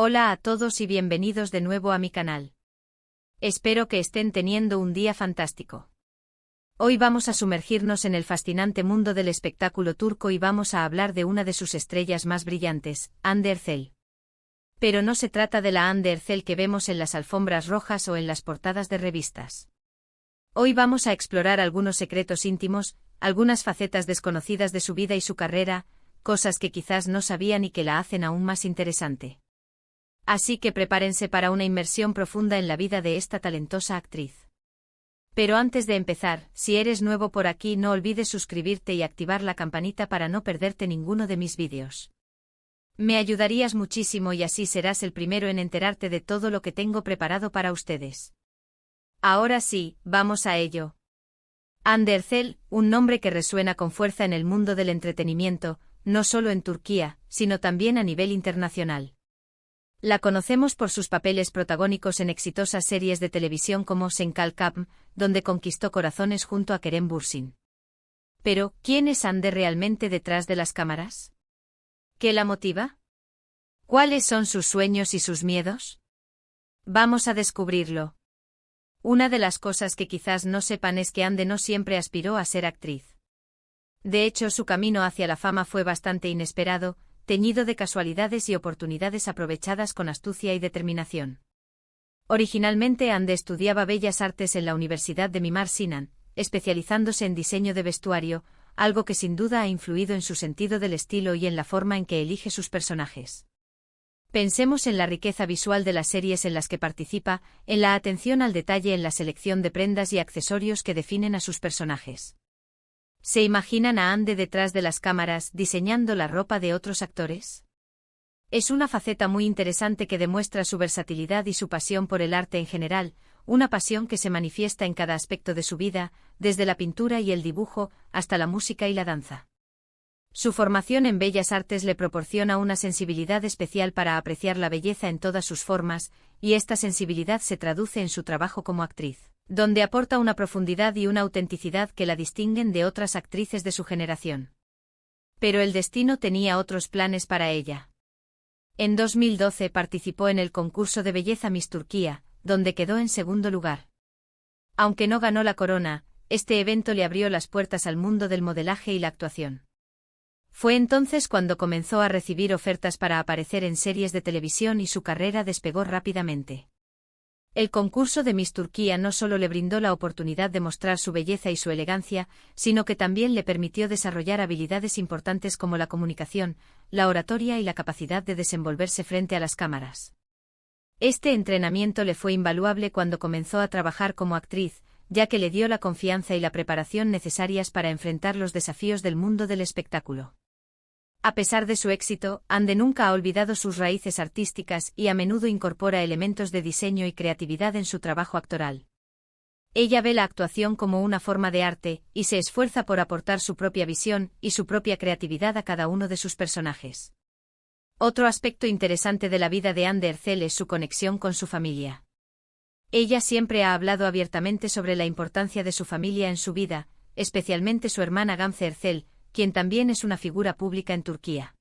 Hola a todos y bienvenidos de nuevo a mi canal. Espero que estén teniendo un día fantástico. Hoy vamos a sumergirnos en el fascinante mundo del espectáculo turco y vamos a hablar de una de sus estrellas más brillantes, Hande Erçel. Pero no se trata de la Hande Erçel que vemos en las alfombras rojas o en las portadas de revistas. Hoy vamos a explorar algunos secretos íntimos, algunas facetas desconocidas de su vida y su carrera, cosas que quizás no sabían y que la hacen aún más interesante. Así que prepárense para una inmersión profunda en la vida de esta talentosa actriz. Pero antes de empezar, si eres nuevo por aquí no olvides suscribirte y activar la campanita para no perderte ninguno de mis vídeos. Me ayudarías muchísimo y así serás el primero en enterarte de todo lo que tengo preparado para ustedes. Ahora sí, vamos a ello. Hande Erçel, un nombre que resuena con fuerza en el mundo del entretenimiento, no solo en Turquía, sino también a nivel internacional. La conocemos por sus papeles protagónicos en exitosas series de televisión como Sen Kalkapm, donde conquistó corazones junto a Kerem Bürsin. Pero, ¿quién es Hande realmente detrás de las cámaras? ¿Qué la motiva? ¿Cuáles son sus sueños y sus miedos? Vamos a descubrirlo. Una de las cosas que quizás no sepan es que Hande no siempre aspiró a ser actriz. De hecho, su camino hacia la fama fue bastante inesperado, teñido de casualidades y oportunidades aprovechadas con astucia y determinación. Originalmente Hande estudiaba Bellas Artes en la Universidad de Mimar Sinan, especializándose en diseño de vestuario, algo que sin duda ha influido en su sentido del estilo y en la forma en que elige sus personajes. Pensemos en la riqueza visual de las series en las que participa, en la atención al detalle en la selección de prendas y accesorios que definen a sus personajes. ¿Se imaginan a Hande detrás de las cámaras diseñando la ropa de otros actores? Es una faceta muy interesante que demuestra su versatilidad y su pasión por el arte en general, una pasión que se manifiesta en cada aspecto de su vida, desde la pintura y el dibujo hasta la música y la danza. Su formación en Bellas Artes le proporciona una sensibilidad especial para apreciar la belleza en todas sus formas, y esta sensibilidad se traduce en su trabajo como actriz, donde aporta una profundidad y una autenticidad que la distinguen de otras actrices de su generación. Pero el destino tenía otros planes para ella. En 2012 participó en el concurso de belleza Miss Turquía, donde quedó en segundo lugar. Aunque no ganó la corona, este evento le abrió las puertas al mundo del modelaje y la actuación. Fue entonces cuando comenzó a recibir ofertas para aparecer en series de televisión y su carrera despegó rápidamente. El concurso de Miss Turquía no solo le brindó la oportunidad de mostrar su belleza y su elegancia, sino que también le permitió desarrollar habilidades importantes como la comunicación, la oratoria y la capacidad de desenvolverse frente a las cámaras. Este entrenamiento le fue invaluable cuando comenzó a trabajar como actriz, ya que le dio la confianza y la preparación necesarias para enfrentar los desafíos del mundo del espectáculo. A pesar de su éxito, Hande nunca ha olvidado sus raíces artísticas y a menudo incorpora elementos de diseño y creatividad en su trabajo actoral. Ella ve la actuación como una forma de arte, y se esfuerza por aportar su propia visión y su propia creatividad a cada uno de sus personajes. Otro aspecto interesante de la vida de Hande Erçel es su conexión con su familia. Ella siempre ha hablado abiertamente sobre la importancia de su familia en su vida, especialmente su hermana Gamze Erçel, quien también es una figura pública en Turquía.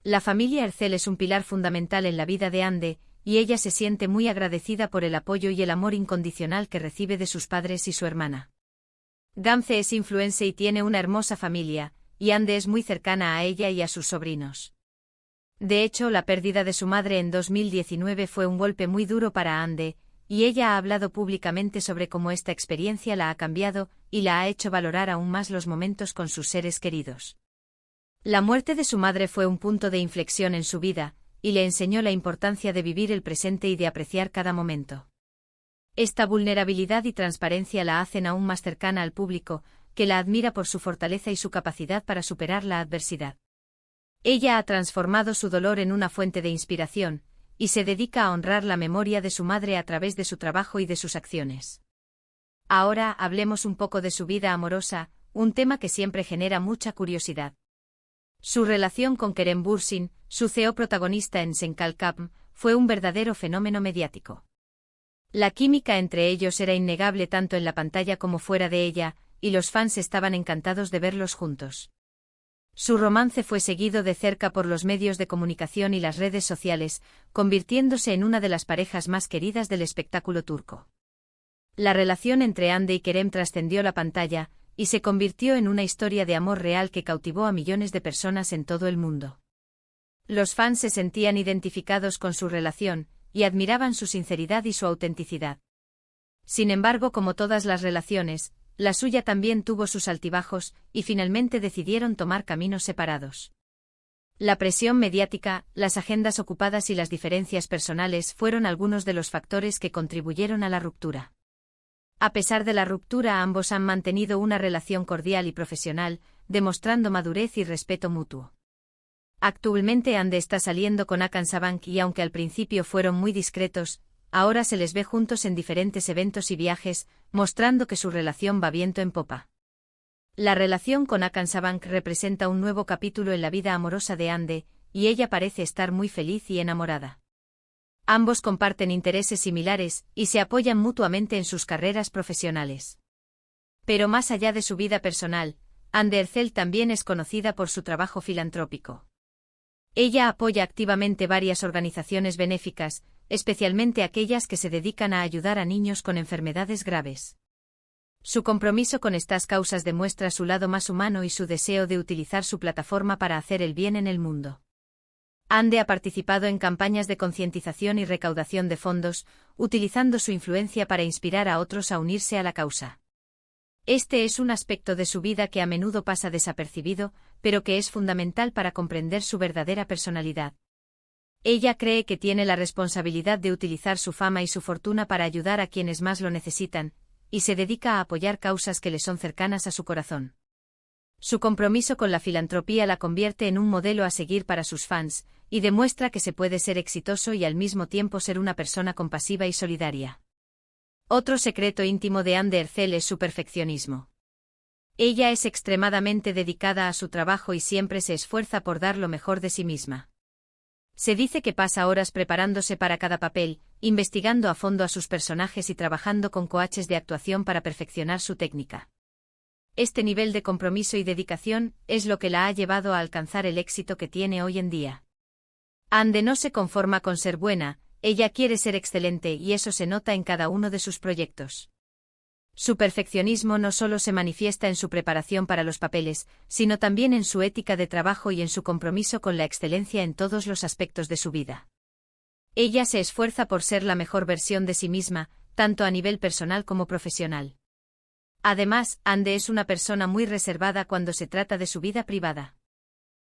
La familia Erçel es un pilar fundamental en la vida de Hande, y ella se siente muy agradecida por el apoyo y el amor incondicional que recibe de sus padres y su hermana. Gamze es influencer y tiene una hermosa familia, y Hande es muy cercana a ella y a sus sobrinos. De hecho, la pérdida de su madre en 2019 fue un golpe muy duro para Hande, y ella ha hablado públicamente sobre cómo esta experiencia la ha cambiado y la ha hecho valorar aún más los momentos con sus seres queridos. La muerte de su madre fue un punto de inflexión en su vida, y le enseñó la importancia de vivir el presente y de apreciar cada momento. Esta vulnerabilidad y transparencia la hacen aún más cercana al público, que la admira por su fortaleza y su capacidad para superar la adversidad. Ella ha transformado su dolor en una fuente de inspiración, y se dedica a honrar la memoria de su madre a través de su trabajo y de sus acciones. Ahora hablemos un poco de su vida amorosa, un tema que siempre genera mucha curiosidad. Su relación con Kerem Bürsin, su CEO protagonista en Sen Kalkapm, fue un verdadero fenómeno mediático. La química entre ellos era innegable tanto en la pantalla como fuera de ella, y los fans estaban encantados de verlos juntos. Su romance fue seguido de cerca por los medios de comunicación y las redes sociales, convirtiéndose en una de las parejas más queridas del espectáculo turco. La relación entre Hande y Kerem trascendió la pantalla, y se convirtió en una historia de amor real que cautivó a millones de personas en todo el mundo. Los fans se sentían identificados con su relación, y admiraban su sinceridad y su autenticidad. Sin embargo, como todas las relaciones, la suya también tuvo sus altibajos, y finalmente decidieron tomar caminos separados. La presión mediática, las agendas ocupadas y las diferencias personales fueron algunos de los factores que contribuyeron a la ruptura. A pesar de la ruptura, ambos han mantenido una relación cordial y profesional, demostrando madurez y respeto mutuo. Actualmente Hande está saliendo con Hakan Sabank y aunque al principio fueron muy discretos, ahora se les ve juntos en diferentes eventos y viajes, mostrando que su relación va viento en popa. La relación con Hakan Sabank representa un nuevo capítulo en la vida amorosa de Hande, y ella parece estar muy feliz y enamorada. Ambos comparten intereses similares y se apoyan mutuamente en sus carreras profesionales. Pero más allá de su vida personal, Hande Erçel también es conocida por su trabajo filantrópico. Ella apoya activamente varias organizaciones benéficas, especialmente aquellas que se dedican a ayudar a niños con enfermedades graves. Su compromiso con estas causas demuestra su lado más humano y su deseo de utilizar su plataforma para hacer el bien en el mundo. Hande ha participado en campañas de concientización y recaudación de fondos, utilizando su influencia para inspirar a otros a unirse a la causa. Este es un aspecto de su vida que a menudo pasa desapercibido, pero que es fundamental para comprender su verdadera personalidad. Ella cree que tiene la responsabilidad de utilizar su fama y su fortuna para ayudar a quienes más lo necesitan, y se dedica a apoyar causas que le son cercanas a su corazón. Su compromiso con la filantropía la convierte en un modelo a seguir para sus fans, y demuestra que se puede ser exitoso y al mismo tiempo ser una persona compasiva y solidaria. Otro secreto íntimo de Hande Erçel es su perfeccionismo. Ella es extremadamente dedicada a su trabajo y siempre se esfuerza por dar lo mejor de sí misma. Se dice que pasa horas preparándose para cada papel, investigando a fondo a sus personajes y trabajando con coaches de actuación para perfeccionar su técnica. Este nivel de compromiso y dedicación es lo que la ha llevado a alcanzar el éxito que tiene hoy en día. Hande no se conforma con ser buena, ella quiere ser excelente y eso se nota en cada uno de sus proyectos. Su perfeccionismo no solo se manifiesta en su preparación para los papeles, sino también en su ética de trabajo y en su compromiso con la excelencia en todos los aspectos de su vida. Ella se esfuerza por ser la mejor versión de sí misma, tanto a nivel personal como profesional. Además, Hande es una persona muy reservada cuando se trata de su vida privada.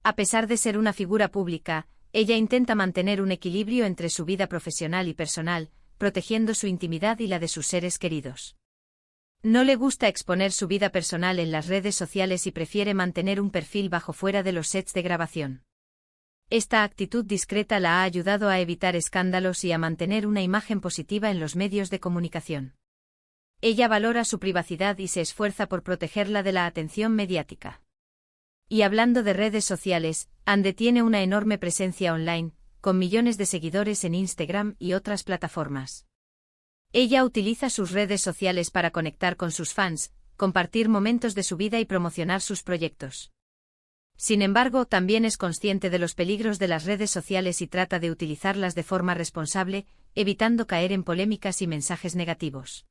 A pesar de ser una figura pública, ella intenta mantener un equilibrio entre su vida profesional y personal, protegiendo su intimidad y la de sus seres queridos. No le gusta exponer su vida personal en las redes sociales y prefiere mantener un perfil bajo fuera de los sets de grabación. Esta actitud discreta la ha ayudado a evitar escándalos y a mantener una imagen positiva en los medios de comunicación. Ella valora su privacidad y se esfuerza por protegerla de la atención mediática. Y hablando de redes sociales, Hande tiene una enorme presencia online, con millones de seguidores en Instagram y otras plataformas. Ella utiliza sus redes sociales para conectar con sus fans, compartir momentos de su vida y promocionar sus proyectos. Sin embargo, también es consciente de los peligros de las redes sociales y trata de utilizarlas de forma responsable, evitando caer en polémicas y mensajes negativos.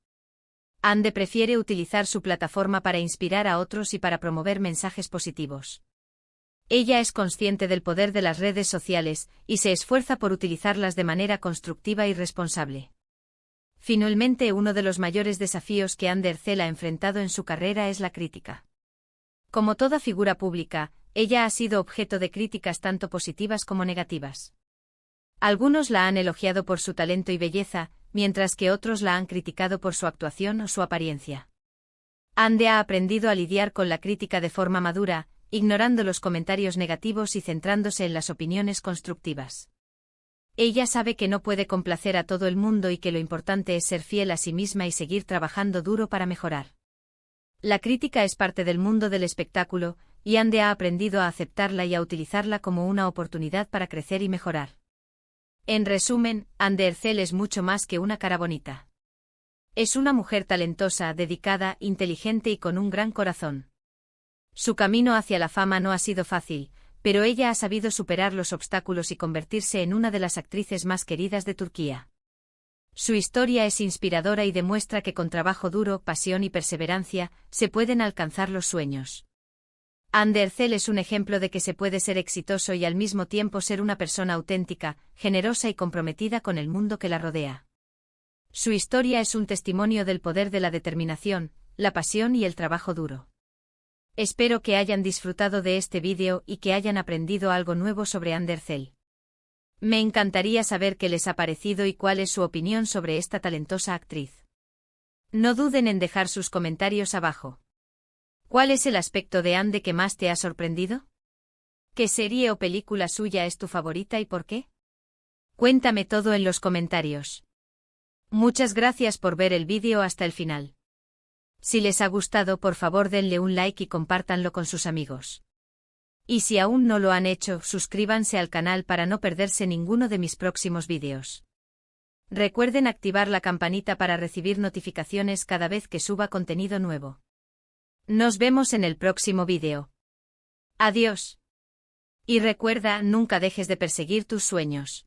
Hande prefiere utilizar su plataforma para inspirar a otros y para promover mensajes positivos. Ella es consciente del poder de las redes sociales y se esfuerza por utilizarlas de manera constructiva y responsable. Finalmente, uno de los mayores desafíos que Hande Erçel ha enfrentado en su carrera es la crítica. Como toda figura pública, ella ha sido objeto de críticas tanto positivas como negativas. Algunos la han elogiado por su talento y belleza, mientras que otros la han criticado por su actuación o su apariencia. Hande ha aprendido a lidiar con la crítica de forma madura, ignorando los comentarios negativos y centrándose en las opiniones constructivas. Ella sabe que no puede complacer a todo el mundo y que lo importante es ser fiel a sí misma y seguir trabajando duro para mejorar. La crítica es parte del mundo del espectáculo, y Hande ha aprendido a aceptarla y a utilizarla como una oportunidad para crecer y mejorar. En resumen, Hande Erçel es mucho más que una cara bonita. Es una mujer talentosa, dedicada, inteligente y con un gran corazón. Su camino hacia la fama no ha sido fácil, pero ella ha sabido superar los obstáculos y convertirse en una de las actrices más queridas de Turquía. Su historia es inspiradora y demuestra que con trabajo duro, pasión y perseverancia, se pueden alcanzar los sueños. Hande Erçel es un ejemplo de que se puede ser exitoso y al mismo tiempo ser una persona auténtica, generosa y comprometida con el mundo que la rodea. Su historia es un testimonio del poder de la determinación, la pasión y el trabajo duro. Espero que hayan disfrutado de este vídeo y que hayan aprendido algo nuevo sobre Hande Erçel. Me encantaría saber qué les ha parecido y cuál es su opinión sobre esta talentosa actriz. No duden en dejar sus comentarios abajo. ¿Cuál es el aspecto de Hande que más te ha sorprendido? ¿Qué serie o película suya es tu favorita y por qué? Cuéntame todo en los comentarios. Muchas gracias por ver el vídeo hasta el final. Si les ha gustado, por favor denle un like y compártanlo con sus amigos. Y si aún no lo han hecho, suscríbanse al canal para no perderse ninguno de mis próximos vídeos. Recuerden activar la campanita para recibir notificaciones cada vez que suba contenido nuevo. Nos vemos en el próximo vídeo. Adiós. Y recuerda, nunca dejes de perseguir tus sueños.